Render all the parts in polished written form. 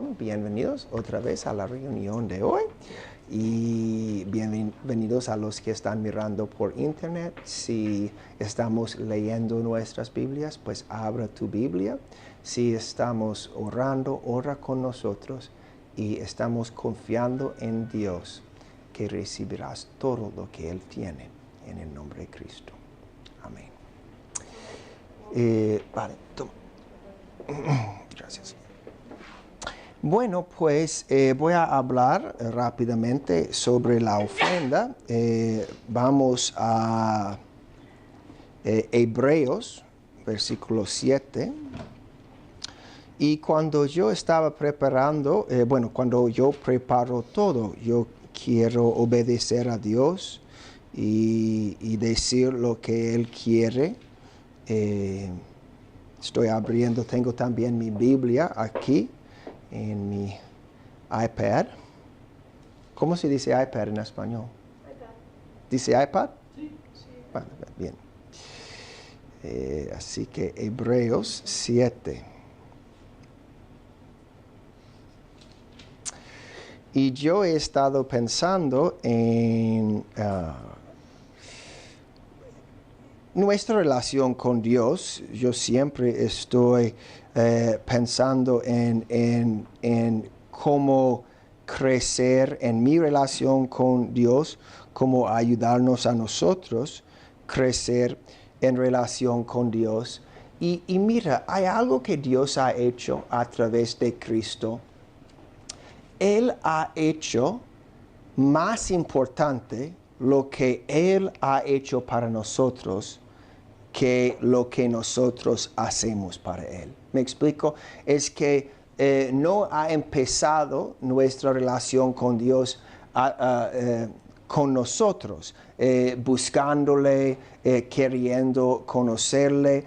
Bienvenidos otra vez a la reunión de hoy y bienvenidos a los que están mirando por internet. Si estamos leyendo nuestras Biblias, pues abra tu Biblia. Si estamos orando, ora con nosotros y estamos confiando en Dios que recibirás todo lo que Él tiene en el nombre de Cristo. Amén. Vale, toma. Gracias. Bueno, pues voy a hablar rápidamente sobre la ofrenda. Vamos a Hebreos, versículo 7. Y cuando yo estaba preparando, cuando yo preparo todo, yo quiero obedecer a Dios y decir lo que Él quiere. Estoy abriendo, tengo también mi Biblia aquí en mi iPad. ¿Cómo se dice iPad en español? iPad. ¿Dice iPad? Sí. Bueno, bien. Así que Hebreos 7. Y yo he estado pensando en nuestra relación con Dios. Yo siempre estoy pensando en cómo crecer en mi relación con Dios, cómo ayudarnos a nosotros crecer en relación con Dios. Y mira, hay algo que Dios ha hecho a través de Cristo. Él ha hecho más importante lo que Él ha hecho para nosotros que lo que nosotros hacemos para Él. ¿Me explico? Es que no ha empezado nuestra relación con Dios con nosotros, buscándole, queriendo conocerle.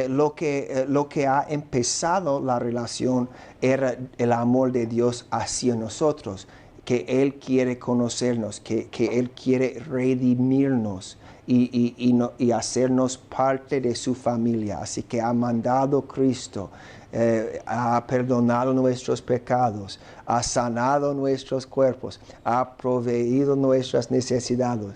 Lo que ha empezado la relación era el amor de Dios hacia nosotros, que Él quiere conocernos, que Él quiere redimirnos y hacernos parte de su familia. Así que ha mandado Cristo, ha perdonado nuestros pecados, ha sanado nuestros cuerpos, ha proveído nuestras necesidades,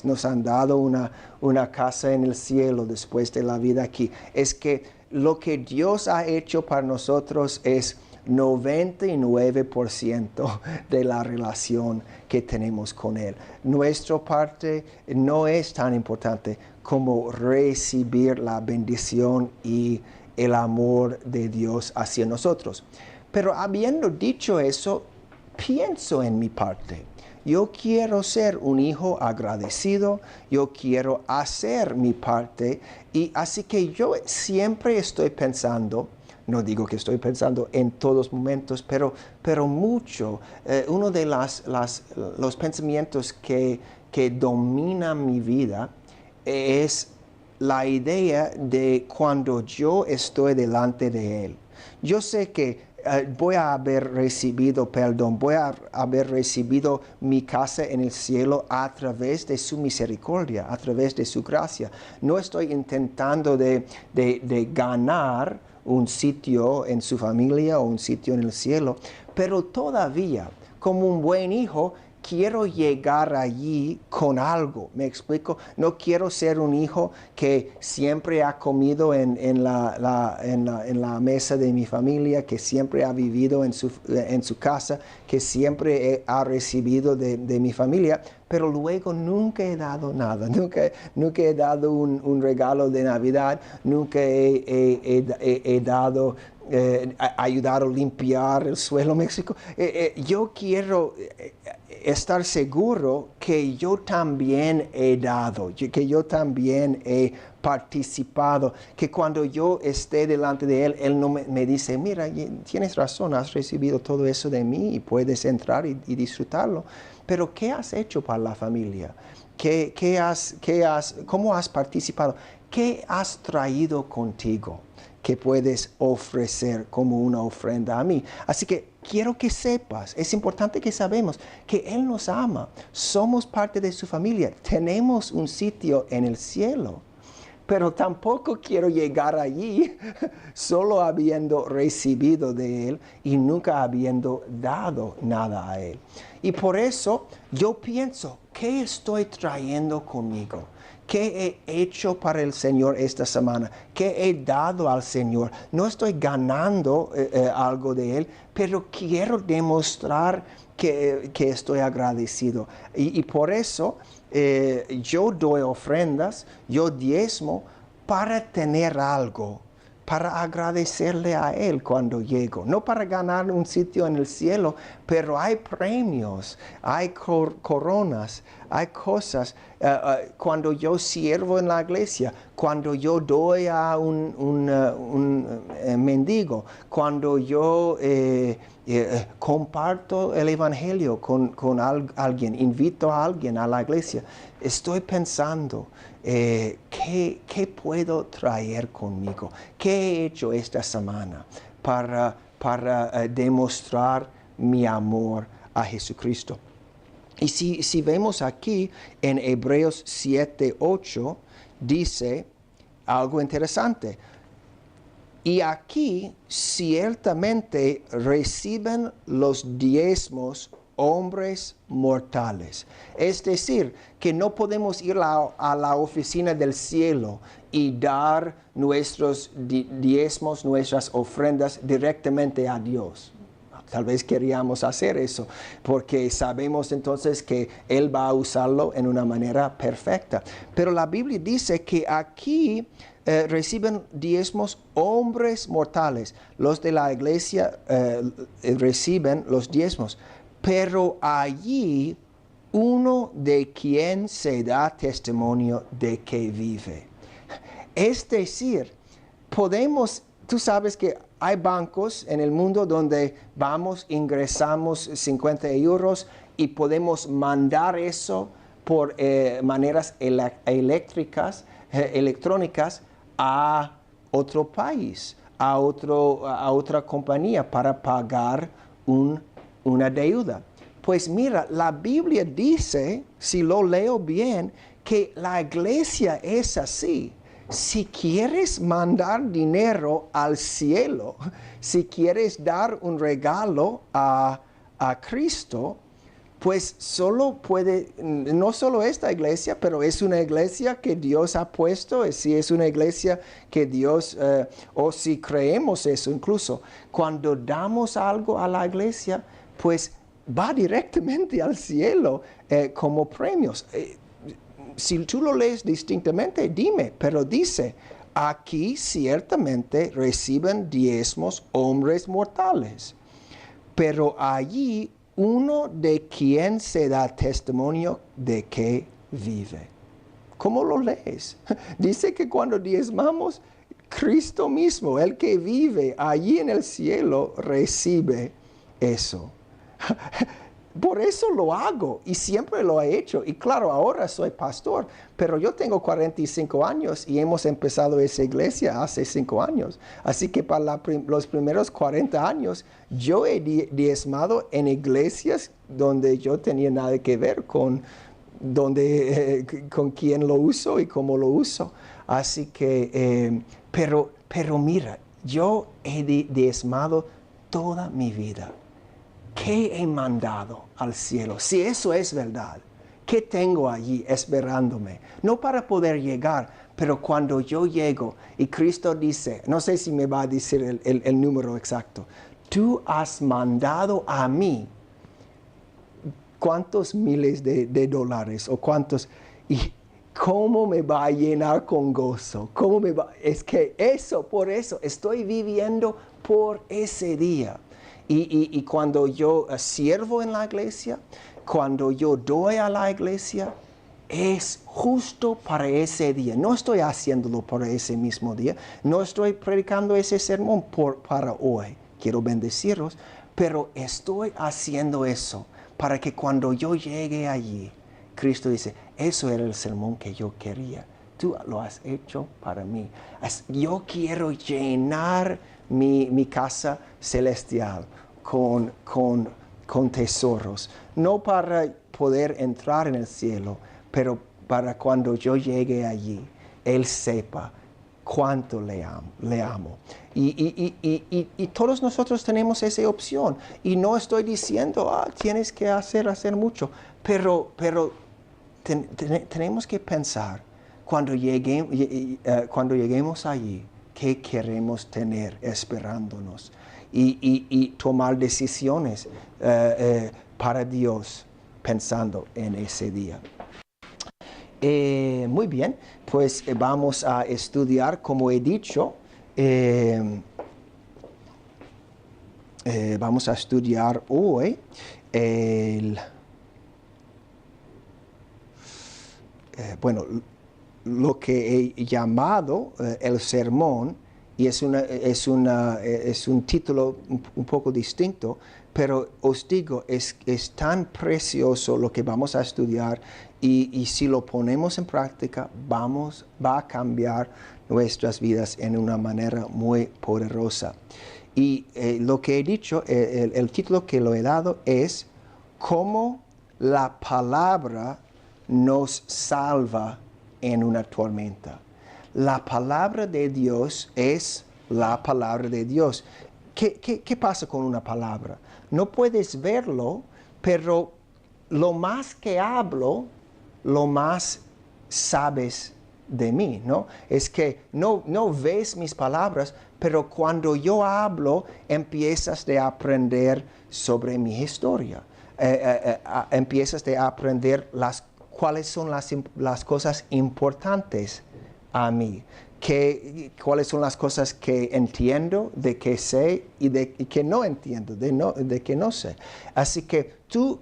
nos han dado una casa en el cielo después de la vida aquí. Es que lo que Dios ha hecho para nosotros es 99% de la relación que tenemos con Él. Nuestra parte no es tan importante como recibir la bendición y el amor de Dios hacia nosotros. Pero habiendo dicho eso, pienso en mi parte. Yo quiero ser un hijo agradecido, yo quiero hacer mi parte, y así que yo siempre estoy pensando, no digo que estoy pensando en todos momentos, pero mucho. Uno de los pensamientos que domina mi vida es la idea de cuando yo estoy delante de Él. Yo sé que voy a haber recibido perdón, voy a haber recibido mi casa en el cielo a través de su misericordia, a través de su gracia. No estoy intentando de ganar un sitio en su familia o un sitio en el cielo, pero todavía, como un buen hijo, quiero llegar allí con algo. ¿Me explico? No quiero ser un hijo que siempre ha comido en la mesa de mi familia, que siempre ha vivido en su casa, que siempre ha recibido de mi familia, pero luego nunca he dado nada, nunca he dado un regalo de Navidad, nunca he dado ayudar a limpiar el suelo México. Yo quiero estar seguro que yo también he dado, que yo también he participado, que cuando yo esté delante de Él, Él no me dice, mira, tienes razón, has recibido todo eso de mí y puedes entrar y disfrutarlo, pero ¿qué has hecho para la familia? ¿Cómo has participado? ¿Qué has traído contigo que puedes ofrecer como una ofrenda a mí? Así que quiero que sepas, es importante que sabemos que Él nos ama, somos parte de su familia, tenemos un sitio en el cielo, pero tampoco quiero llegar allí solo habiendo recibido de Él y nunca habiendo dado nada a Él. Y por eso yo pienso, ¿qué estoy trayendo conmigo? ¿Qué he hecho para el Señor esta semana? ¿Qué he dado al Señor? No estoy ganando algo de Él, pero quiero demostrar que estoy agradecido. Y por eso yo doy ofrendas, yo diezmo para tener algo, para agradecerle a Él cuando llego. No para ganar un sitio en el cielo, pero hay premios, hay coronas, hay cosas. Cuando yo sirvo en la iglesia, cuando yo doy a un mendigo, cuando yo comparto el evangelio con alguien, invito a alguien a la iglesia, estoy pensando, ¿qué puedo traer conmigo? ¿Qué he hecho esta semana para demostrar mi amor a Jesucristo? Y si vemos aquí en Hebreos 7:8, dice algo interesante. Y aquí ciertamente reciben los diezmos hombres mortales. Es decir, que no podemos ir a la oficina del cielo y dar nuestros diezmos, nuestras ofrendas directamente a Dios. Tal vez queríamos hacer eso, porque sabemos entonces que Él va a usarlo en una manera perfecta. Pero la Biblia dice que aquí reciben diezmos hombres mortales. Los de la iglesia reciben los diezmos. Pero allí uno de quien se da testimonio de que vive. Es decir, tú sabes que hay bancos en el mundo donde vamos, ingresamos 50 euros y podemos mandar eso por maneras electrónicas a otro país, a otra compañía para pagar una deuda. Pues mira, la Biblia dice, si lo leo bien, que la iglesia es así. Si quieres mandar dinero al cielo, si quieres dar un regalo a Cristo, pues no solo esta iglesia, pero es una iglesia que Dios ha puesto, si es una iglesia que Dios, o si creemos eso incluso, cuando damos algo a la iglesia, pues va directamente al cielo como premios. Si tú lo lees distintamente, dime, pero dice, aquí ciertamente reciben diezmos hombres mortales, pero allí uno de quien se da testimonio de que vive. ¿Cómo lo lees? Dice que cuando diezmamos, Cristo mismo, el que vive allí en el cielo, recibe eso. Por eso lo hago y siempre lo he hecho. Y claro, ahora soy pastor, pero yo tengo 45 años y hemos empezado esa iglesia hace 5 años. Así que para los primeros 40 años yo he diezmado en iglesias donde yo tenía nada que ver con quién lo uso y cómo lo uso. Así que, pero mira, yo he diezmado toda mi vida. ¿Qué he mandado al cielo? Si eso es verdad, ¿qué tengo allí esperándome? No para poder llegar, pero cuando yo llego y Cristo dice, no sé si me va a decir el número exacto, tú has mandado a mí cuántos miles de dólares o cuántos, y cómo me va a llenar con gozo, es que por eso estoy viviendo por ese día. Y cuando yo sirvo en la iglesia, cuando yo doy a la iglesia, es justo para ese día. No estoy haciéndolo para ese mismo día. No estoy predicando ese sermón para hoy. Quiero bendecirlos, pero estoy haciendo eso para que cuando yo llegue allí, Cristo dice, eso era el sermón que yo quería. Tú lo has hecho para mí. Yo quiero llenar mi casa celestial con tesoros. No para poder entrar en el cielo, pero para cuando yo llegue allí, Él sepa cuánto le amo. Y todos nosotros tenemos esa opción. Y no estoy diciendo, tienes que hacer mucho. Pero tenemos que pensar cuando lleguemos allí, qué queremos tener esperándonos. Y tomar decisiones para Dios pensando en ese día. Muy bien, pues vamos a estudiar, como he dicho, vamos a estudiar hoy lo que he llamado el sermón, y es un título un poco distinto, pero os digo, es tan precioso lo que vamos a estudiar, y si lo ponemos en práctica, va a cambiar nuestras vidas en una manera muy poderosa. Y lo que he dicho, el título que lo he dado es cómo la palabra nos salva en una tormenta. La palabra de Dios es la palabra de Dios. ¿Qué pasa con una palabra? No puedes verlo, pero lo más que hablo, lo más sabes de mí, ¿no? Es que no ves mis palabras, pero cuando yo hablo, empiezas a aprender sobre mi historia. Empiezas a aprender cuáles son las cosas importantes a mí. Cuáles son las cosas que entiendo, de que sé y de que no entiendo, de que no sé. Así que tú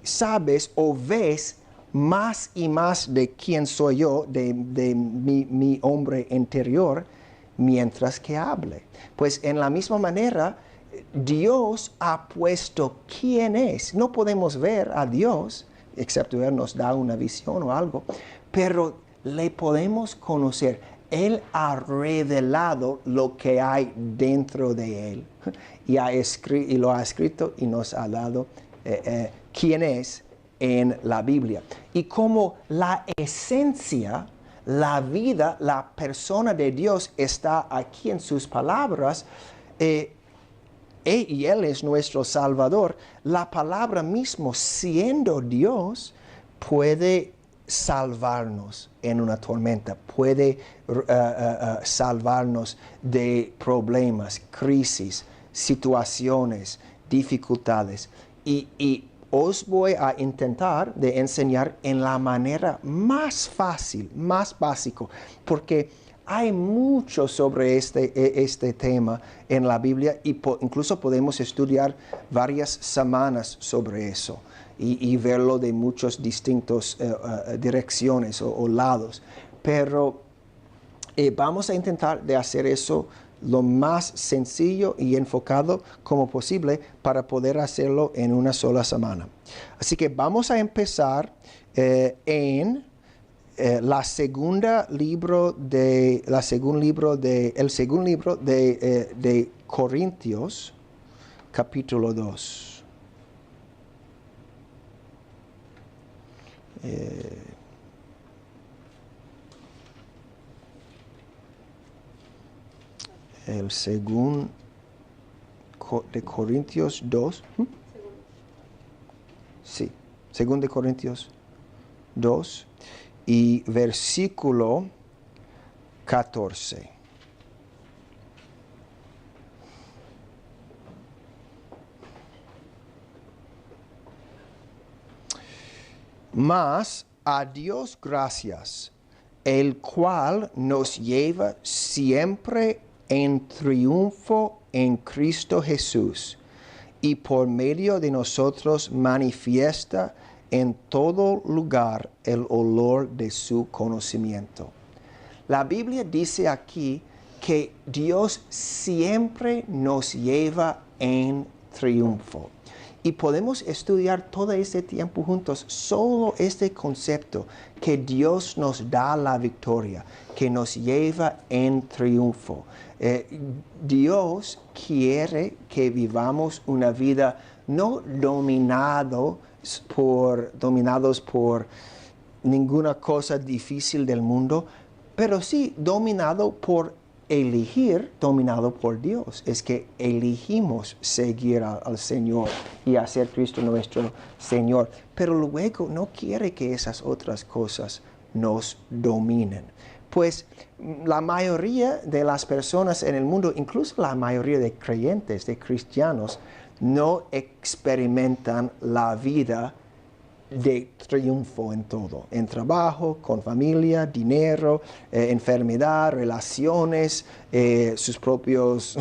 sabes o ves más y más de quién soy yo, de mi hombre interior, mientras que hable. Pues en la misma manera, Dios ha puesto quién es. No podemos ver a Dios, excepto Él nos da una visión o algo, pero le podemos conocer. Él ha revelado lo que hay dentro de Él y lo ha escrito y nos ha dado quién es en la Biblia. Y como la esencia, la vida, la persona de Dios está aquí en sus palabras, y Él es nuestro Salvador, la palabra mismo, siendo Dios, puede salvarnos en una tormenta, puede salvarnos de problemas, crisis, situaciones, dificultades. Y os voy a intentar de enseñar en la manera más fácil, más básico, porque hay mucho sobre este tema en la Biblia, y incluso podemos estudiar varias semanas sobre eso y verlo de muchas distintas direcciones o lados. Pero vamos a intentar de hacer eso lo más sencillo y enfocado como posible para poder hacerlo en una sola semana. Así que vamos a empezar en el segundo libro de Corintios, capítulo 2. El segundo de Corintios 2. Sí, segundo de Corintios 2 y versículo 14. Mas a Dios gracias, el cual nos lleva siempre en triunfo en Cristo Jesús, y por medio de nosotros manifiesta en todo lugar el olor de su conocimiento. La Biblia dice aquí que Dios siempre nos lleva en triunfo. Y podemos estudiar todo este tiempo juntos solo este concepto, que Dios nos da la victoria, que nos lleva en triunfo. Dios quiere que vivamos una vida no dominados por ninguna cosa difícil del mundo, pero sí dominado por elegir, dominado por Dios. Es que elegimos seguir al Señor y hacer Cristo nuestro Señor. Pero luego no quiere que esas otras cosas nos dominen. Pues la mayoría de las personas en el mundo, incluso la mayoría de creyentes, de cristianos, no experimentan la vida de triunfo en todo, en trabajo, con familia, dinero, enfermedad, relaciones, sus propias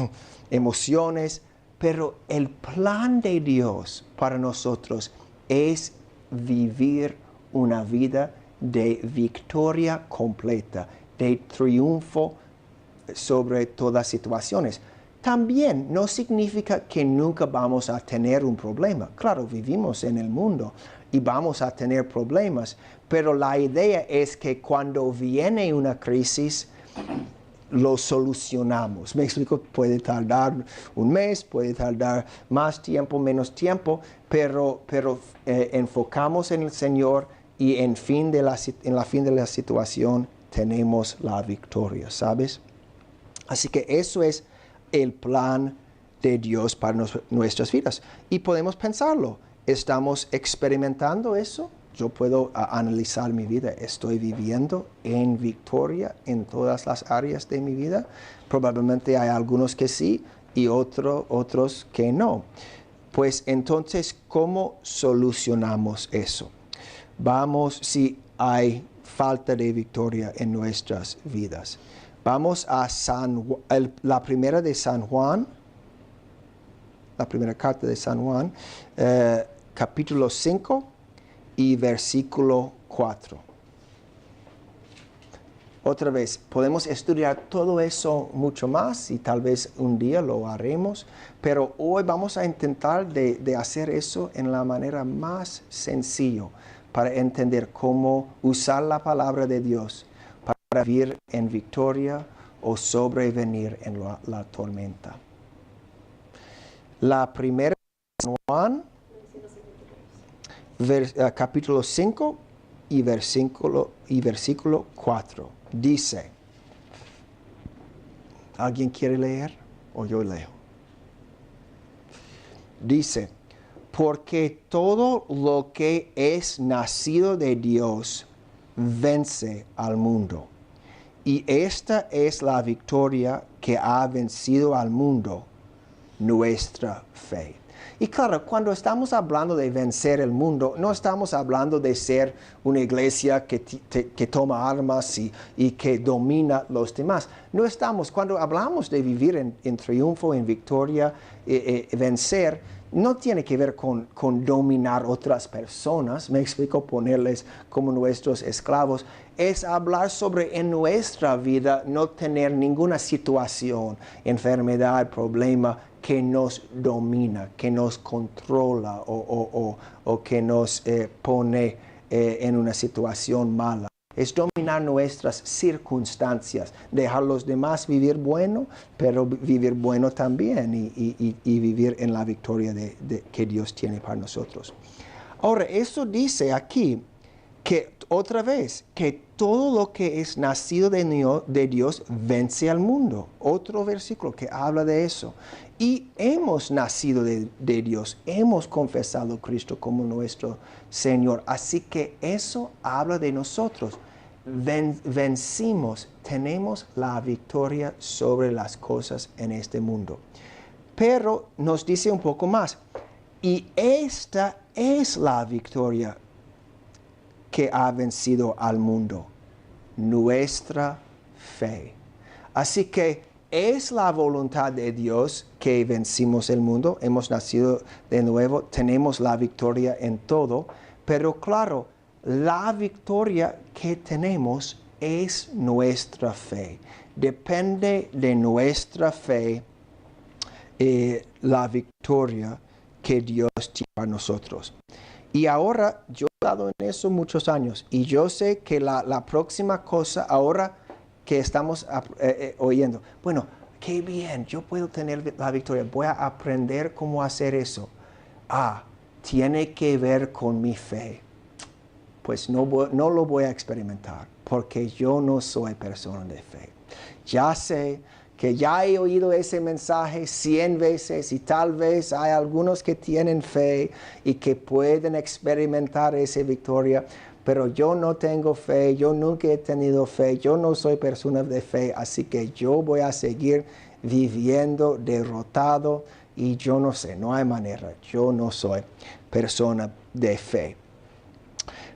emociones. Pero el plan de Dios para nosotros es vivir una vida de victoria completa, de triunfo sobre todas situaciones. También no significa que nunca vamos a tener un problema. Claro, vivimos en el mundo y vamos a tener problemas, pero la idea es que cuando viene una crisis, lo solucionamos. Me explico, puede tardar un mes, puede tardar más tiempo, menos tiempo, pero enfocamos en el Señor y en la fin de la situación tenemos la victoria, ¿sabes? Así que eso es el plan de Dios para nuestras vidas. Y podemos pensarlo. ¿Estamos experimentando eso? Yo puedo analizar mi vida. ¿Estoy viviendo en victoria en todas las áreas de mi vida? Probablemente hay algunos que sí y otros que no. Pues entonces, ¿cómo solucionamos eso? Vamos, si hay falta de victoria en nuestras vidas. Vamos a la primera de San Juan, la primera carta de San Juan, capítulo 5 y versículo 4. Otra vez, podemos estudiar todo eso mucho más y tal vez un día lo haremos, pero hoy vamos a intentar de hacer eso en la manera más sencilla para entender cómo usar la palabra de Dios para vivir en victoria o sobrevenir en la tormenta. La primera de San Juan, capítulo 5 y versículo 4, dice, ¿alguien quiere leer o yo leo? Dice, porque todo lo que es nacido de Dios vence al mundo. Y esta es la victoria que ha vencido al mundo, nuestra fe. Y claro, cuando estamos hablando de vencer el mundo, no estamos hablando de ser una iglesia que toma armas y que domina los demás. No estamos, cuando hablamos de vivir en triunfo, en victoria, vencer, no tiene que ver con dominar otras personas, me explico, ponerles como nuestros esclavos. Es hablar sobre en nuestra vida no tener ninguna situación, enfermedad, problema que nos domina, que nos controla o que nos pone en una situación mala. Es dominar nuestras circunstancias, dejar a los demás vivir bueno, pero vivir bueno también y vivir en la victoria que Dios tiene para nosotros. Ahora, eso dice aquí que otra vez, que todo lo que es nacido de Dios vence al mundo. Otro versículo que habla de eso. Y hemos nacido de Dios, hemos confesado a Cristo como nuestro Señor. Así que eso habla de nosotros. Vencimos, tenemos la victoria sobre las cosas en este mundo. Pero nos dice un poco más. Y esta es la victoria que ha vencido al mundo, nuestra fe. Así que es la voluntad de Dios que vencimos el mundo, hemos nacido de nuevo, tenemos la victoria en todo, pero claro, la victoria que tenemos es nuestra fe. Depende de nuestra fe la victoria que Dios tiene para nosotros. Y ahora yo he estado en eso muchos años y yo sé que la próxima cosa ahora que estamos oyendo, bueno, qué bien, yo puedo tener la victoria, voy a aprender cómo hacer eso. Tiene que ver con mi fe. pues no lo voy a experimentar, porque yo no soy persona de fe. Ya sé que ya he oído ese mensaje 100 veces y tal vez hay algunos que tienen fe y que pueden experimentar esa victoria, pero yo no tengo fe, yo nunca he tenido fe, yo no soy persona de fe, así que yo voy a seguir viviendo derrotado y yo no sé, no hay manera, yo no soy persona de fe.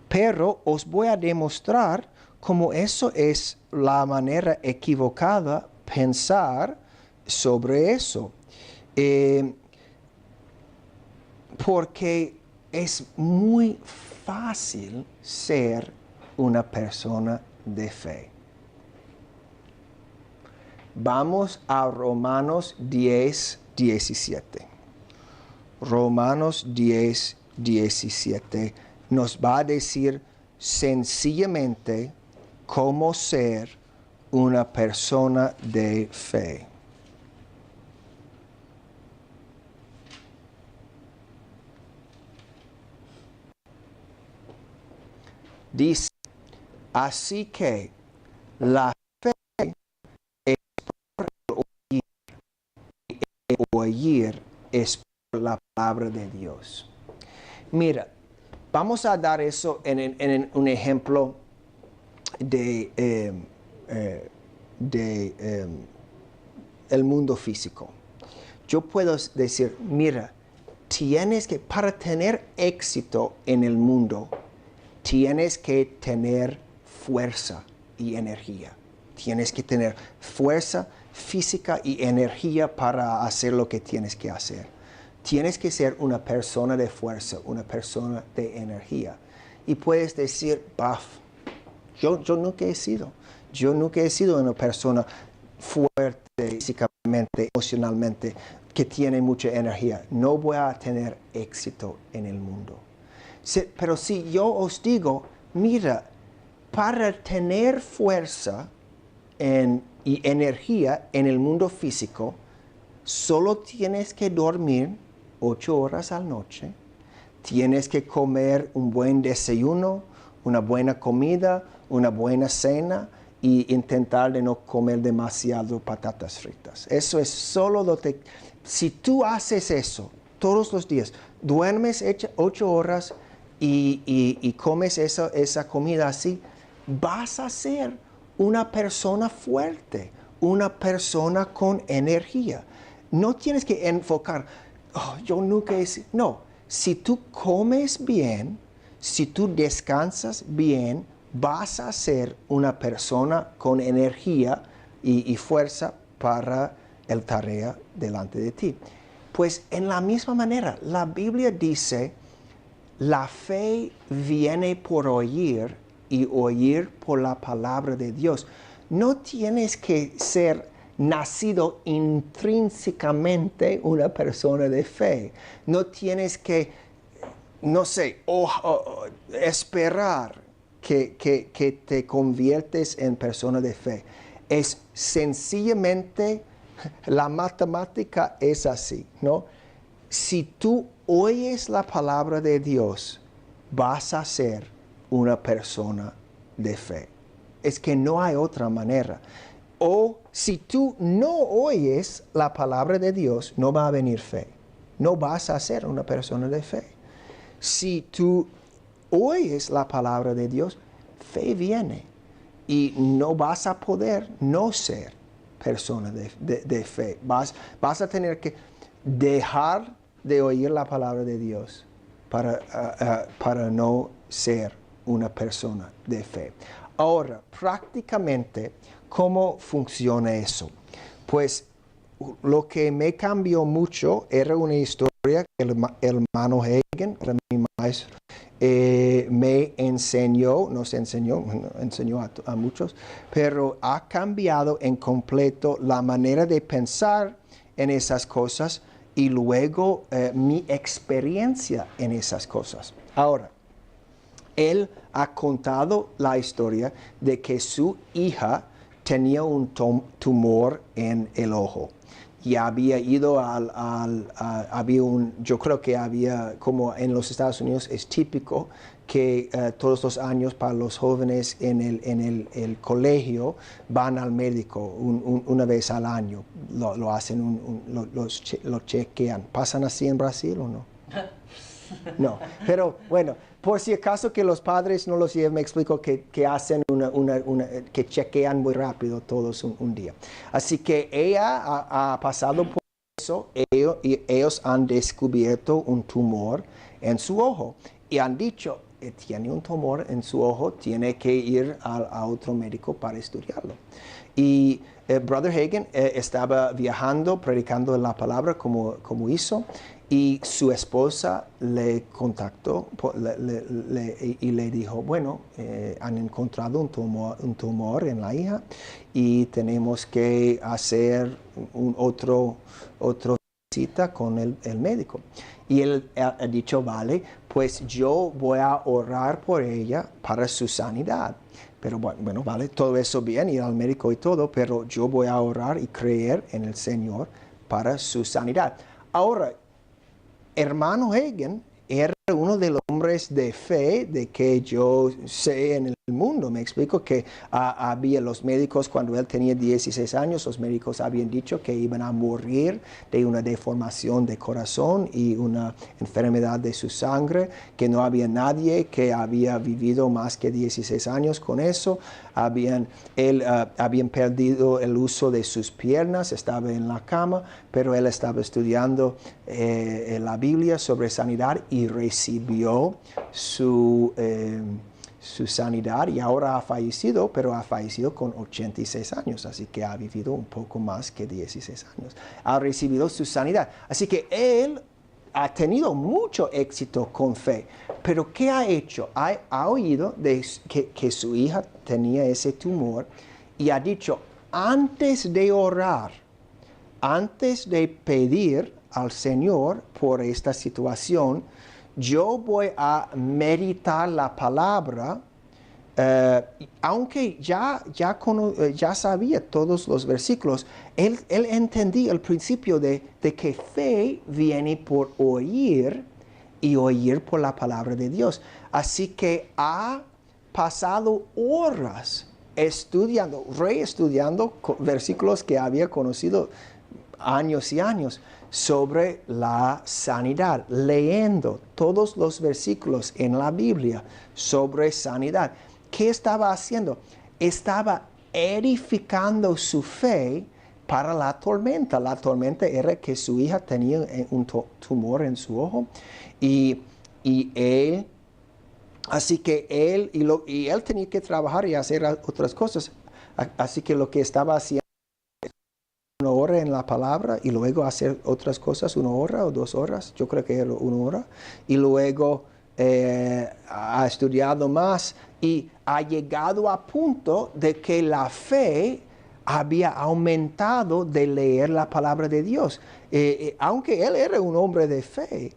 Pero os voy a demostrar cómo eso es la manera equivocada pensar sobre eso. Porque es muy fácil ser una persona de fe. Vamos a Romanos 10, 17. Romanos 10, 17 nos va a decir sencillamente cómo ser una persona de fe. Dice, así que la fe es por oír, y el oír es por la palabra de Dios. Mira, vamos a dar eso en un ejemplo de el mundo físico. Yo puedo decir, mira, para tener éxito en el mundo, tienes que tener fuerza y energía. Tienes que tener fuerza física y energía para hacer lo que tienes que hacer. Tienes que ser una persona de fuerza, una persona de energía. Y puedes decir, yo nunca he sido. Yo nunca he sido una persona fuerte físicamente, emocionalmente, que tiene mucha energía. No voy a tener éxito en el mundo. Pero si yo os digo, mira, para tener fuerza y energía en el mundo físico, solo tienes que dormir 8 horas a la noche, tienes que comer un buen desayuno, una buena comida, una buena cena y intentar de no comer demasiado patatas fritas. Eso es solo si tú haces eso todos los días, duermes 8 horas y comes esa comida así, vas a ser una persona fuerte, una persona con energía. No tienes que enfocar, yo nunca he sido. No, si tú comes bien, si tú descansas bien, vas a ser una persona con energía y fuerza para la tarea delante de ti. Pues en la misma manera, la Biblia dice, la fe viene por oír y oír por la palabra de Dios. No tienes que ser nacido intrínsecamente una persona de fe. No tienes que, no sé, esperar que te conviertes en persona de fe. Es sencillamente, la matemática es así, ¿no? Si tú oyes la palabra de Dios, vas a ser una persona de fe. Es que no hay otra manera. O si tú no oyes la palabra de Dios, no va a venir fe. No vas a ser una persona de fe. Si tú oyes la palabra de Dios, fe viene. Y no vas a poder no ser persona de fe. Vas a tener que dejar de oír la palabra de Dios para no ser una persona de fe. Ahora, prácticamente, ¿cómo funciona eso? Pues lo que me cambió mucho era una historia que el hermano Hagin, era mi maestro, me enseñó, nos enseñó a muchos, pero ha cambiado en completo la manera de pensar en esas cosas y luego mi experiencia en esas cosas. Ahora, él ha contado la historia de que su hija tenía un tumor en el ojo. y había ido yo creo que había, como en los Estados Unidos es típico, que todos los años para los jóvenes en el colegio van al médico una vez al año, lo hacen, lo chequean. ¿Pasan así en Brasil o no? No, pero bueno, por si acaso que los padres no los lleven, me explico que hacen que chequean muy rápido todos un día. Así que ella ha pasado por eso, ellos han descubierto un tumor en su ojo y han dicho, tiene un tumor en su ojo, tiene que ir a otro médico para estudiarlo. Y Brother Hagin estaba viajando, predicando la palabra como hizo, y su esposa le contactó y le dijo, bueno, han encontrado un tumor en la hija y tenemos que hacer otro cita con el médico. Y él ha dicho, vale, pues yo voy a orar por ella para su sanidad. Pero bueno, vale, todo eso bien, ir al médico y todo, pero yo voy a orar y creer en el Señor para su sanidad. Ahora, hermano Hagin era uno de los hombres de fe de que yo sé en el mundo. Me explico que había los médicos, cuando él tenía 16 años, los médicos habían dicho que iban a morir de una deformación de corazón y una enfermedad de su sangre, que no había nadie que había vivido más que 16 años con eso. Habían perdido el uso de sus piernas, estaba en la cama, pero él estaba estudiando la Biblia sobre sanidad y recibió su sanidad, y ahora ha fallecido, pero ha fallecido con 86 años, así que ha vivido un poco más que 16 años. Ha recibido su sanidad. Así que él ha tenido mucho éxito con fe. Pero ¿qué ha hecho? Ha oído que su hija tenía ese tumor y ha dicho, antes de orar, antes de pedir al Señor por esta situación, yo voy a meditar la palabra, aunque ya sabía todos los versículos. Él entendía el principio de que fe viene por oír y oír por la palabra de Dios. Así que ha pasado horas reestudiando versículos que había conocido años y años sobre la sanidad, leyendo todos los versículos en la Biblia sobre sanidad. ¿Qué estaba haciendo? Estaba edificando su fe para la tormenta. La tormenta era que su hija tenía un tumor en su ojo y él, así que él tenía que trabajar y hacer otras cosas. Así que lo que estaba haciendo, una hora en la palabra y luego hacer otras cosas, 1 hora o 2 horas, yo creo que era 1 hora, y luego ha estudiado más y ha llegado a punto de que la fe había aumentado de leer la palabra de Dios. Aunque él era un hombre de fe,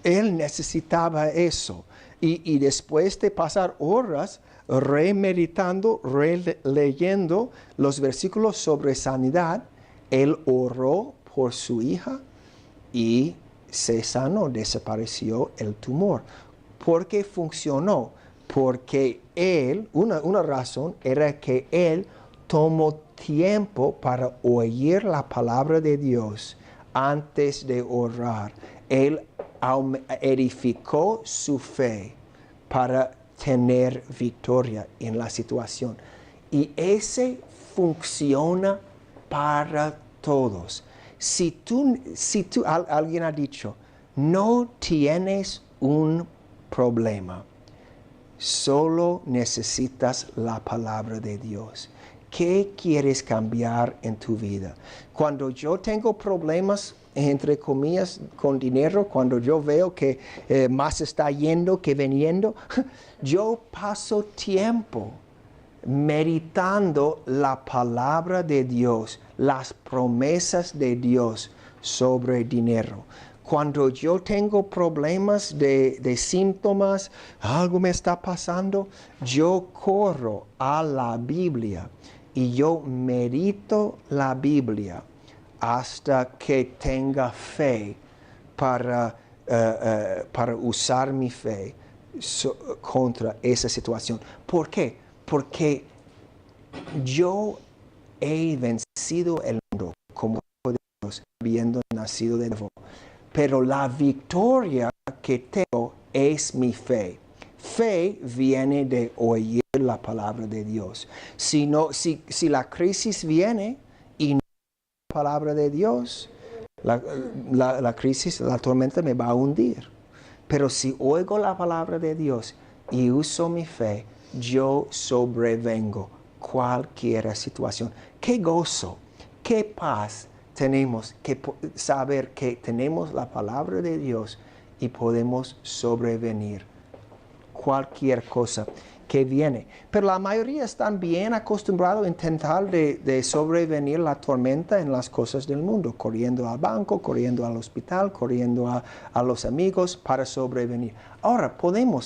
él necesitaba eso. Y después de pasar horas remeditando, releyendo los versículos sobre sanidad, él oró por su hija y se sanó, desapareció el tumor. ¿Por qué funcionó? Porque una razón era que él tomó tiempo para oír la palabra de Dios antes de orar. Él edificó su fe para tener victoria en la situación. Y ese funciona para todos. Si alguien ha dicho, no tienes un problema, solo necesitas la palabra de Dios. ¿Qué quieres cambiar en tu vida? Cuando yo tengo problemas, entre comillas, con dinero, cuando yo veo que más está yendo que viniendo, yo paso tiempo meditando la palabra de Dios, las promesas de Dios sobre dinero. Cuando yo tengo problemas de síntomas, algo me está pasando, yo corro a la Biblia y yo medito la Biblia hasta que tenga fe para usar mi fe contra esa situación. ¿Por qué? Porque yo he vencido el mundo como hijo de Dios, habiendo nacido de nuevo. Pero la victoria que tengo es mi fe. Fe viene de oír la palabra de Dios. Si la crisis viene y no la palabra de Dios, la crisis, la tormenta me va a hundir. Pero si oigo la palabra de Dios y uso mi fe, yo sobrevengo cualquier situación. ¡Qué gozo! ¡Qué paz! Tenemos que saber que tenemos la palabra de Dios y podemos sobrevenir cualquier cosa que viene. Pero la mayoría están bien acostumbrados a intentar de sobrevenir la tormenta en las cosas del mundo, corriendo al banco, corriendo al hospital, corriendo a los amigos para sobrevenir. Ahora,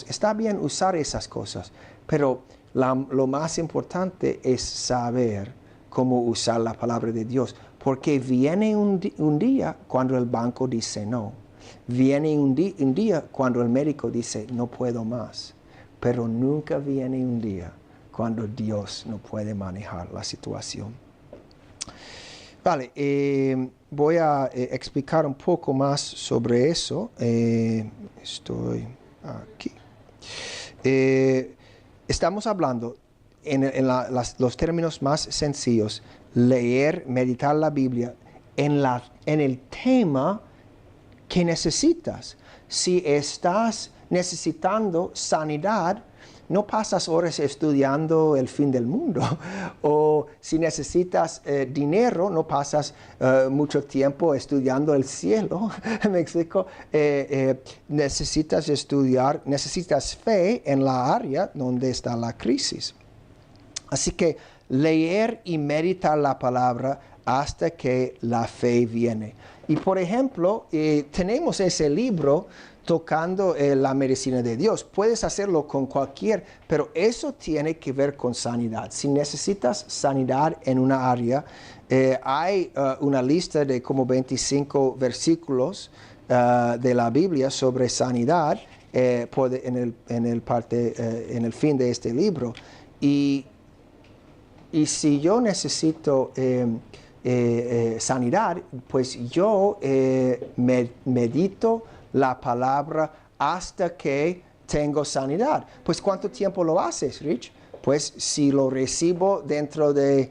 está bien usar esas cosas, pero lo más importante es saber cómo usar la palabra de Dios. Porque viene un día cuando el banco dice no. Viene un día cuando el médico dice no puedo más. Pero nunca viene un día cuando Dios no puede manejar la situación. Vale, voy a explicar un poco más sobre eso. Estoy aquí. Estamos hablando en los términos más sencillos, leer, meditar la Biblia en el tema que necesitas. Si estás necesitando sanidad, no pasas horas estudiando el fin del mundo. O si necesitas dinero, no pasas mucho tiempo estudiando el cielo. ¿Me explico? Necesitas estudiar, necesitas fe en la área donde está la crisis. Así que leer y meditar la palabra hasta que la fe viene. Y por ejemplo, tenemos ese libro tocando la medicina de Dios. Puedes hacerlo con cualquier, pero eso tiene que ver con sanidad. Si necesitas sanidad en una área, hay una lista de como 25 versículos de la Biblia sobre sanidad en el fin de este libro. Y si yo necesito sanidad, pues yo medito la palabra hasta que tengo sanidad. Pues ¿cuánto tiempo lo haces, Rich? Pues si lo recibo dentro de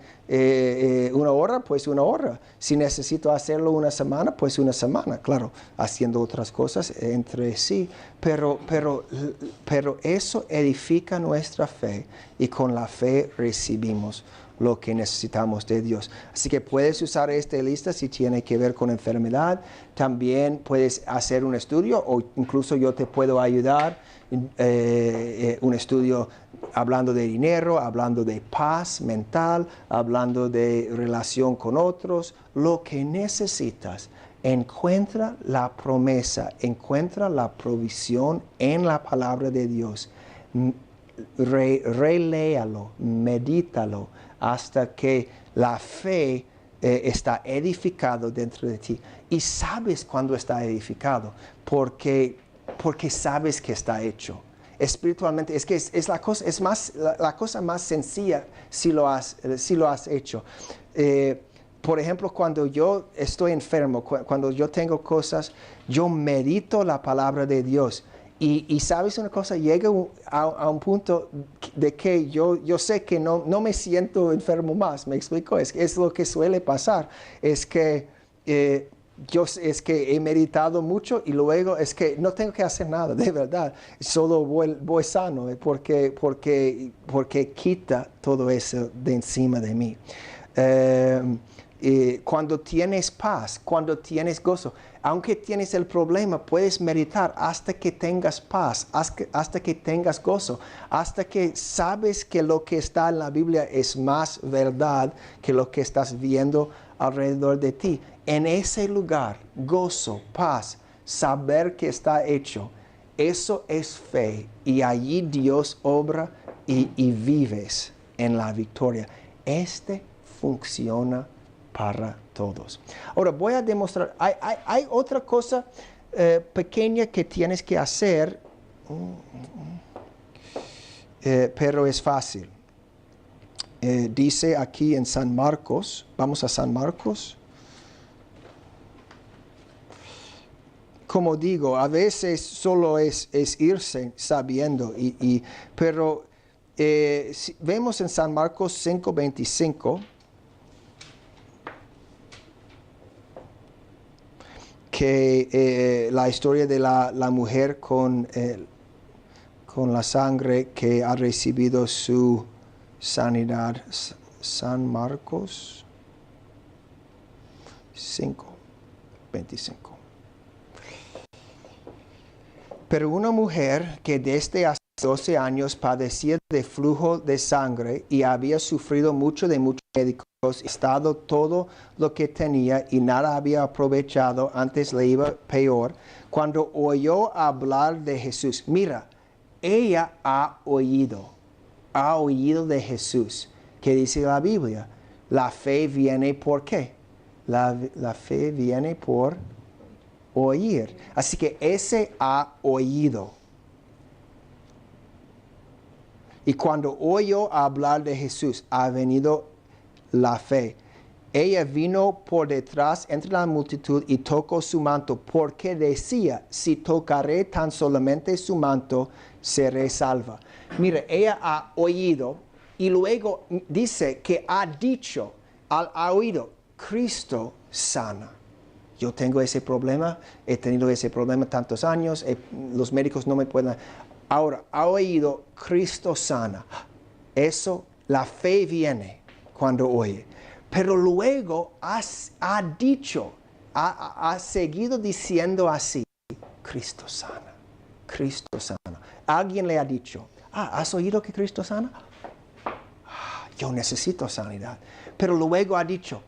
una hora, pues una hora. Si necesito hacerlo una semana, pues una semana. Claro, haciendo otras cosas entre sí. Pero eso edifica nuestra fe y con la fe recibimos lo que necesitamos de Dios. Así que puedes usar esta lista si tiene que ver con enfermedad. También puedes hacer un estudio o incluso yo te puedo ayudar. Un estudio hablando de dinero, hablando de paz mental, hablando de relación con otros, lo que necesitas. Encuentra la promesa, encuentra la provisión en la palabra de Dios. Reléalo, medítalo hasta que la fe está edificado dentro de ti. Y sabes cuando está edificado, porque sabes que está hecho. Espiritualmente, es que es la cosa más sencilla si lo has hecho. Por ejemplo, cuando yo estoy enfermo, cuando yo tengo cosas, yo medito la palabra de Dios. Y sabes una cosa, llega a un punto de que yo sé que no me siento enfermo más. ¿Me explico? Es lo que suele pasar. Es que he meditado mucho y luego es que no tengo que hacer nada, de verdad. Solo voy sano porque quita todo eso de encima de mí. Cuando tienes paz, cuando tienes gozo, aunque tienes el problema, puedes meditar hasta que tengas paz, hasta que tengas gozo, hasta que sabes que lo que está en la Biblia es más verdad que lo que estás viendo alrededor de ti. En ese lugar, gozo, paz, saber que está hecho, eso es fe. Y allí Dios obra y vives en la victoria. Funciona para todos. Ahora voy a demostrar, hay otra cosa pequeña que tienes que hacer, pero es fácil. Dice aquí en San Marcos, vamos a San Marcos. Como digo, a veces solo es irse sabiendo, pero si vemos en San Marcos 5:25 que la historia de la mujer con la sangre que ha recibido su sanidad. San Marcos 5:25. Pero una mujer que desde hace 12 años padecía de flujo de sangre y había sufrido mucho de muchos médicos, estado todo lo que tenía y nada había aprovechado, antes le iba peor, cuando oyó hablar de Jesús. Mira, ella ha oído de Jesús. ¿Qué dice la Biblia? La fe viene ¿por qué? La fe viene por oír. Así que ese ha oído. Y cuando oyó hablar de Jesús, ha venido la fe. Ella vino por detrás entre la multitud y tocó su manto, porque decía, si tocaré tan solamente su manto, seré salva. Mire, ella ha oído y luego dice que ha dicho, ha oído, Cristo sana. Yo tengo ese problema, he tenido ese problema tantos años, los médicos no me pueden... Ahora, ha oído, Cristo sana. Eso, la fe viene cuando oye. Pero luego ha dicho, ha seguido diciendo así, Cristo sana, Cristo sana. Alguien le ha dicho, ¿has oído que Cristo sana? Yo necesito sanidad. Pero luego ha dicho,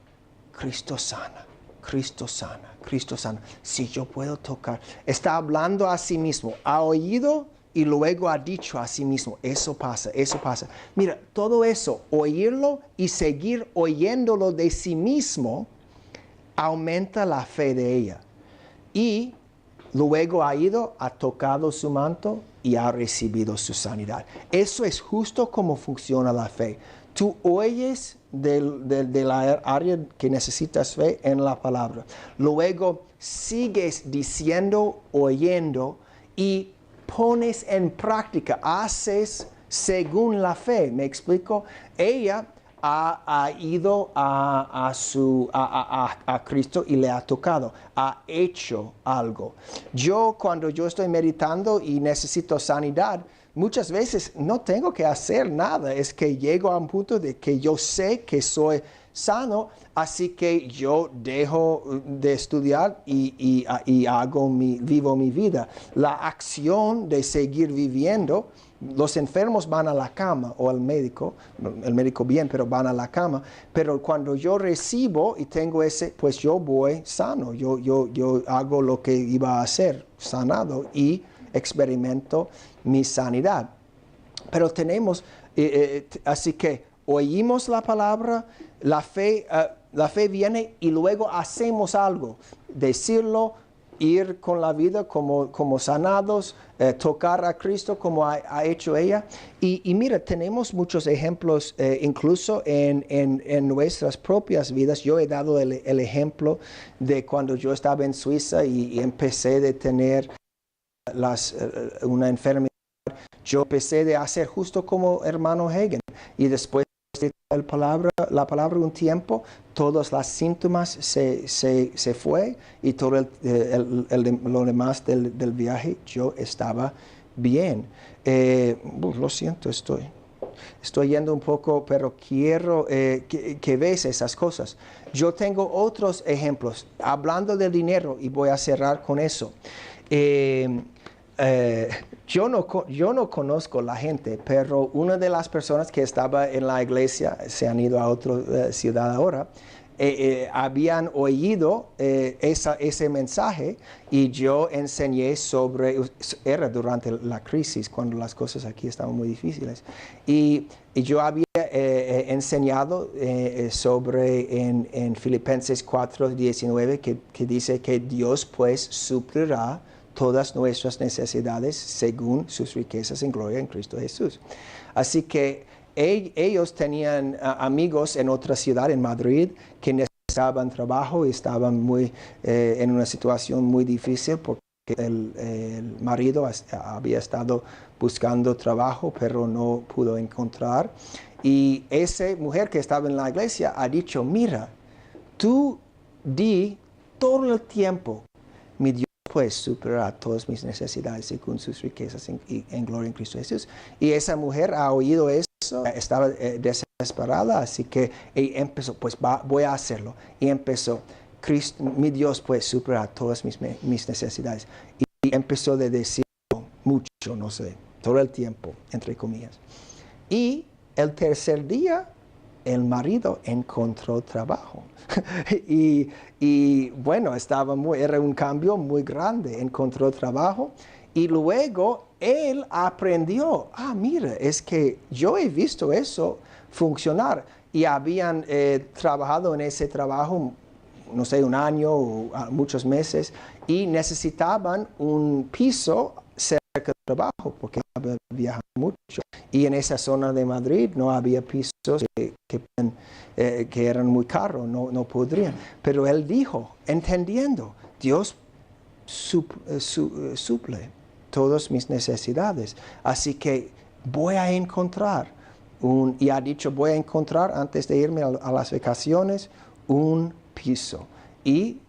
Cristo sana. Cristo sana, Cristo sana. Si yo puedo tocar. Está hablando a sí mismo. Ha oído y luego ha dicho a sí mismo. Eso pasa, eso pasa. Mira, todo eso, oírlo y seguir oyéndolo de sí mismo, aumenta la fe de ella. Y luego ha ido, ha tocado su manto y ha recibido su sanidad. Eso es justo como funciona la fe. Tú oyes de la área que necesitas fe en la palabra. Luego sigues diciendo, oyendo y pones en práctica, haces según la fe. ¿Me explico? Ella ha ido a Cristo y le ha tocado, ha hecho algo. Cuando yo estoy meditando y necesito sanidad, muchas veces no tengo que hacer nada, es que llego a un punto de que yo sé que soy sano, así que yo dejo de estudiar y vivo mi vida. La acción de seguir viviendo, los enfermos van a la cama o el médico bien, pero van a la cama, pero cuando yo recibo y tengo pues yo voy sano, yo hago lo que iba a hacer, sanado, y experimento mi sanidad. Pero tenemos, así que oímos la palabra, la fe viene y luego hacemos algo, decirlo, ir con la vida como sanados, tocar a Cristo como ha hecho ella. Y mira, tenemos muchos ejemplos, incluso en nuestras propias vidas. Yo he dado el ejemplo de cuando yo estaba en Suiza y empecé de tener una enfermedad. Yo empecé a hacer justo como hermano Hagin, y después de la palabra un tiempo, todos los síntomas se fue, y todo lo demás del viaje yo estaba bien. Lo siento, estoy yendo un poco, pero quiero que veas esas cosas. Yo tengo otros ejemplos, hablando del dinero, y voy a cerrar con eso. Yo no conozco la gente, pero una de las personas que estaba en la iglesia, se han ido a otra ciudad ahora, habían oído ese mensaje y yo enseñé sobre, era durante la crisis, cuando las cosas aquí estaban muy difíciles. Y yo había enseñado sobre en Filipenses 4:19 que dice que Dios pues suplirá todas nuestras necesidades según sus riquezas en gloria en Cristo Jesús. Así que ellos tenían amigos en otra ciudad, en Madrid, que necesitaban trabajo y estaban en una situación muy difícil porque el marido había estado buscando trabajo, pero no pudo encontrar. Y esa mujer que estaba en la iglesia ha dicho, mira, tú di todo el tiempo, mi Dios pues superará todas mis necesidades según sus riquezas en gloria en Cristo Jesús. Y esa mujer ha oído eso, estaba desesperada, así que ella empezó, pues voy a hacerlo. Y empezó, mi Dios pues superará todas mis necesidades. Y empezó a decirlo mucho, no sé, todo el tiempo, entre comillas. Y el tercer día, el marido encontró trabajo. y bueno, era un cambio muy grande. Encontró trabajo y luego él aprendió, mira, es que yo he visto eso funcionar. Y habían trabajado en ese trabajo, no sé, un año o muchos meses, y necesitaban un piso cerca del trabajo porque viajan mucho. Y en esa zona de Madrid no había pisos que eran muy caros, no podrían. Pero él dijo, entendiendo, Dios suple todas mis necesidades. Así que voy a encontrar y ha dicho, voy a encontrar antes de irme a las vacaciones un piso. Y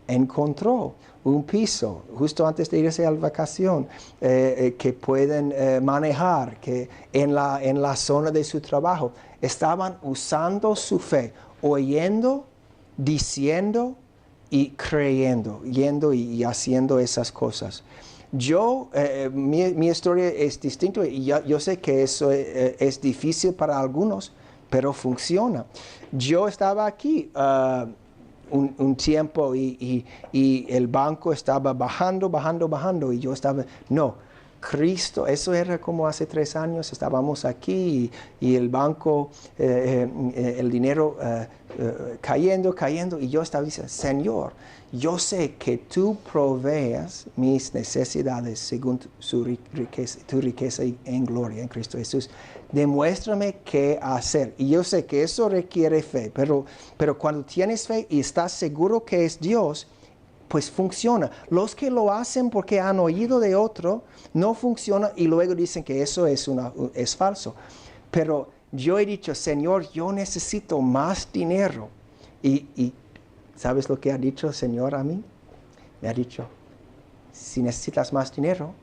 encontró un piso justo antes de irse a la vacación que pueden manejar, que en la zona de su trabajo estaban usando su fe, oyendo, diciendo y creyendo, yendo y haciendo esas cosas. Mi historia es distinta y yo sé que eso es difícil para algunos, pero funciona. Yo estaba aquí un tiempo y el banco estaba bajando y yo estaba, no, Cristo, eso era como hace 3 años, estábamos aquí y el banco, el dinero cayendo y yo estaba diciendo, Señor, yo sé que tú proveas mis necesidades según tu riqueza en gloria en Cristo Jesús. Demuéstrame qué hacer. Y yo sé que eso requiere fe, pero cuando tienes fe y estás seguro que es Dios, pues funciona. Los que lo hacen porque han oído de otro, no funciona y luego dicen que eso es falso. Pero yo he dicho, Señor, yo necesito más dinero. Y ¿sabes lo que ha dicho el Señor a mí? Me ha dicho, si necesitas más dinero,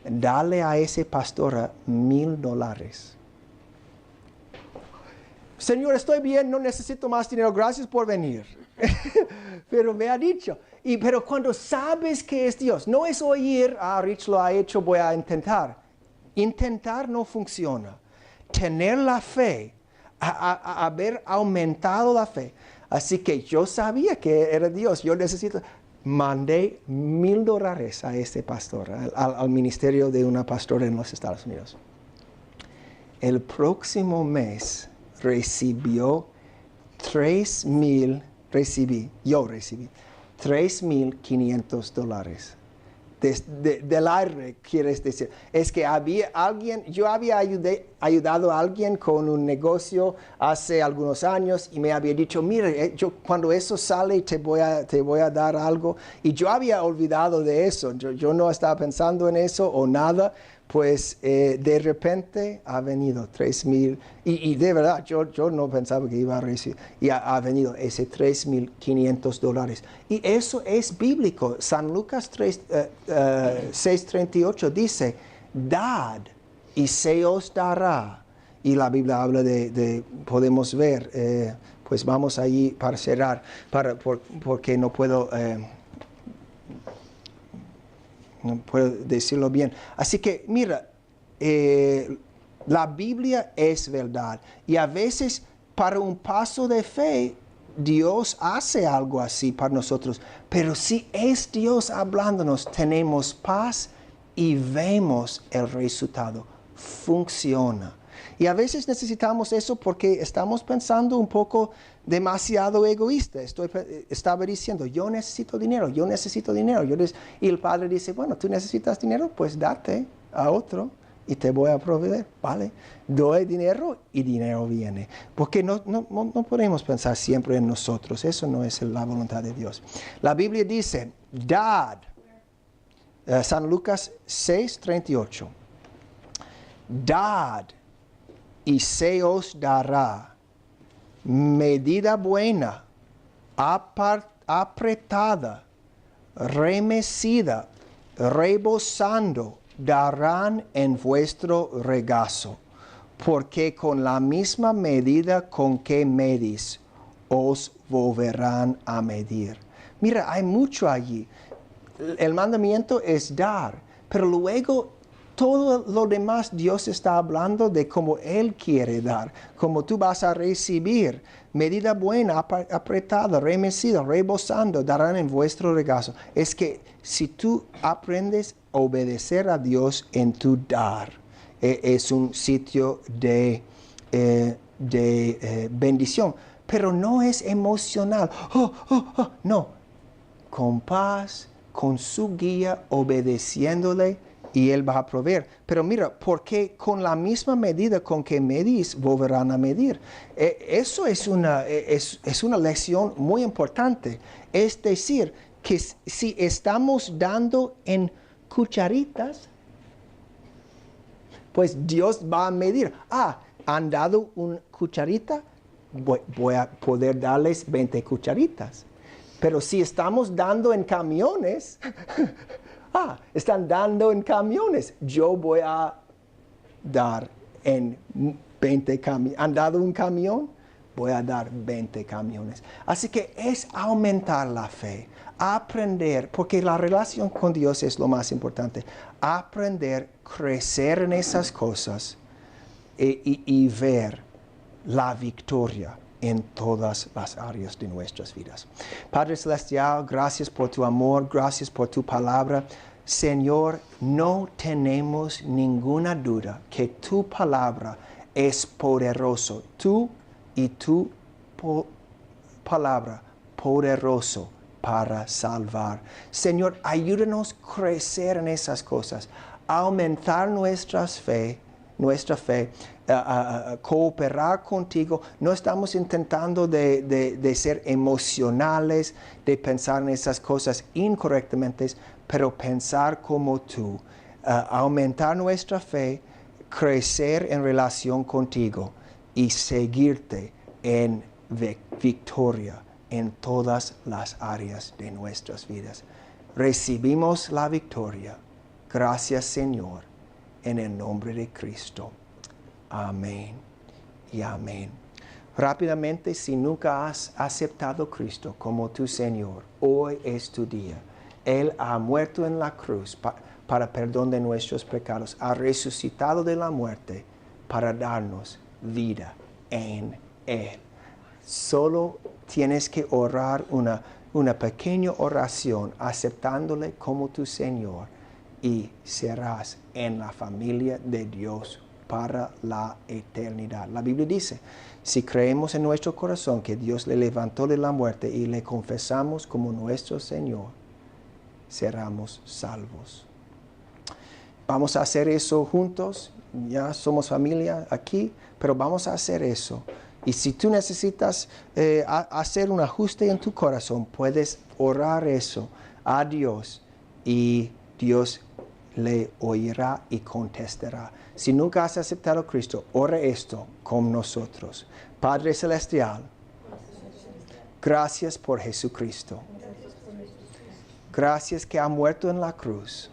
dale a ese pastor $1,000. Señor, estoy bien, no necesito más dinero, gracias por venir. Pero me ha dicho, pero cuando sabes que es Dios, no es oír, Rich lo ha hecho, voy a intentar. Intentar no funciona. Tener la fe, haber aumentado la fe. Así que yo sabía que era Dios, yo necesito. Mandé $1,000 a este pastor, al ministerio de una pastora en los Estados Unidos. El próximo mes recibió $3,500. Del aire, quieres decir. Es que yo había ayudado a alguien con un negocio hace algunos años y me había dicho, mira, cuando eso sale te voy a dar algo. Y yo había olvidado de eso, yo no estaba pensando en eso o nada. Pues de repente ha venido 3,000 y de verdad yo no pensaba que iba a recibir y ha venido ese $3,500 y eso es bíblico. San Lucas 6:38 dice, dad y se os dará, y la Biblia habla podemos ver, pues vamos allí para cerrar, porque no puedo decirlo bien. Así que, mira, la Biblia es verdad. Y a veces, para un paso de fe, Dios hace algo así para nosotros, pero si es Dios hablándonos, tenemos paz y vemos el resultado. Funciona. Y a veces necesitamos eso porque estamos pensando un poco demasiado egoísta. Estaba diciendo, yo necesito dinero. Y el Padre dice, bueno, tú necesitas dinero, pues date a otro y te voy a proveer, ¿vale? Doy dinero y dinero viene. Porque no podemos pensar siempre en nosotros. Eso no es la voluntad de Dios. La Biblia dice, dad. San Lucas 6:38. Dad y se os dará medida buena, apretada, remecida, rebosando, darán en vuestro regazo, porque con la misma medida con que medís, os volverán a medir. Mira, hay mucho allí. El mandamiento es dar, pero luego todo lo demás Dios está hablando de cómo Él quiere dar, cómo tú vas a recibir. Medida buena, apretada, remecida, rebosando, darán en vuestro regazo. Es que si tú aprendes a obedecer a Dios en tu dar, es un sitio de bendición. Pero no es emocional. No. Con paz, con su guía, obedeciéndole, y Él va a proveer. Pero mira, porque con la misma medida con que medís, volverán a medir. Eso es una lección muy importante. Es decir, que si estamos dando en cucharitas, pues Dios va a medir. Han dado una cucharita, voy a poder darles 20 cucharitas. Pero si estamos dando en camiones, están dando en camiones, yo voy a dar en 20 camiones. ¿Han dado un camión? Voy a dar 20 camiones. Así que es aumentar la fe, aprender, porque la relación con Dios es lo más importante. Aprender, crecer en esas cosas y ver la victoria en todas las áreas de nuestras vidas. Padre Celestial, gracias por tu amor, gracias por tu palabra. Señor, no tenemos ninguna duda que tu palabra es poderoso. Tú y tu palabra poderoso para salvar. Señor, ayúdanos a crecer en esas cosas, aumentar nuestra fe, cooperar contigo. No estamos intentando de ser emocionales, de pensar en esas cosas incorrectamente, pero pensar como tú, aumentar nuestra fe, crecer en relación contigo y seguirte en victoria en todas las áreas de nuestras vidas. Recibimos la victoria. Gracias, Señor, en el nombre de Cristo. Amén y amén. Rápidamente, si nunca has aceptado a Cristo como tu Señor, hoy es tu día. Él ha muerto en la cruz para perdón de nuestros pecados. Ha resucitado de la muerte para darnos vida en Él. Solo tienes que orar una pequeña oración aceptándole como tu Señor y serás en la familia de Dios para la eternidad. La Biblia dice, si creemos en nuestro corazón que Dios le levantó de la muerte y le confesamos como nuestro Señor, seremos salvos. Vamos a hacer eso juntos. Ya somos familia aquí, pero vamos a hacer eso. Y si tú necesitas hacer un ajuste en tu corazón, puedes orar eso a Dios y Dios le oirá y contestará. Si nunca has aceptado a Cristo, ora esto con nosotros. Padre Celestial, gracias por Jesucristo. Gracias que ha muerto en la cruz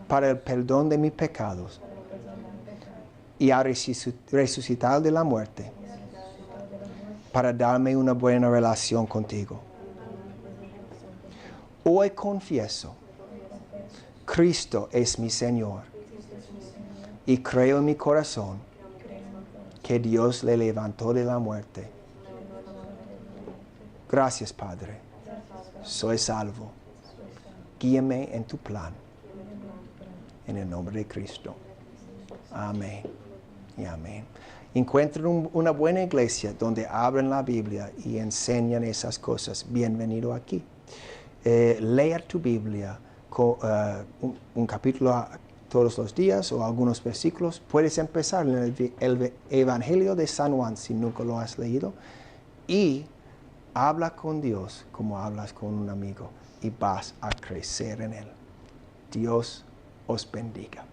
para el perdón de mis pecados y ha resucitado de la muerte para darme una buena relación contigo. Hoy confieso, Cristo es mi Señor y creo en mi corazón que Dios le levantó de la muerte Gracias, Padre. Soy salvo. Guíame en tu plan. En el nombre de Cristo. Amén y amén. Encuentren una buena iglesia donde abren la Biblia y enseñan esas cosas. Bienvenido aquí. Lea tu Biblia con, un capítulo todos los días o algunos versículos. Puedes empezar en el Evangelio de San Juan si nunca lo has leído. Y habla con Dios como hablas con un amigo y vas a crecer en Él. Dios os bendiga.